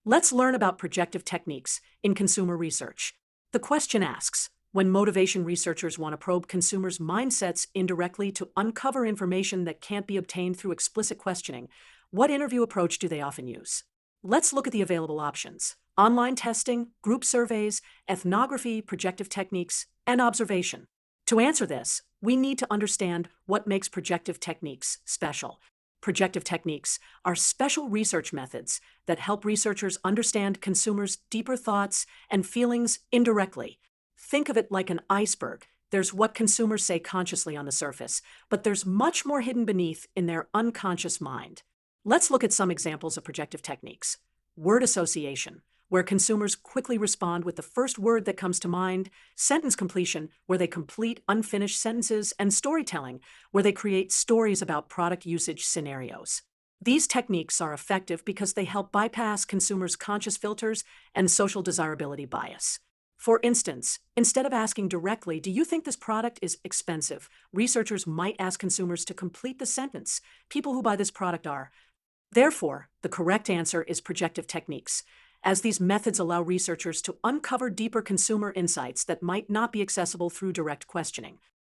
Let's learn about projective techniques in consumer research. The question asks, when motivation researchers want to probe consumers' mindsets indirectly to uncover information that can't be obtained through explicit questioning, what interview approach do they often use? Let's look at the available options: online testing, group surveys, ethnography, projective techniques, and observation. To answer this, we need to understand what makes projective techniques special. Projective techniques are special research methods that help researchers understand consumers' deeper thoughts and feelings indirectly. Think of it like an iceberg. There's what consumers say consciously on the surface, but there's much more hidden beneath in their unconscious mind. Let's look at some examples of projective techniques. Word association, where consumers quickly respond with the first word that comes to mind; sentence completion, where they complete unfinished sentences; and storytelling, where they create stories about product usage scenarios. These techniques are effective because they help bypass consumers' conscious filters and social desirability bias. For instance, instead of asking directly, "Do you think this product is expensive?" researchers might ask consumers to complete the sentence, "People who buy this product are." Therefore, the correct answer is projective techniques, as these methods allow researchers to uncover deeper consumer insights that might not be accessible through direct questioning.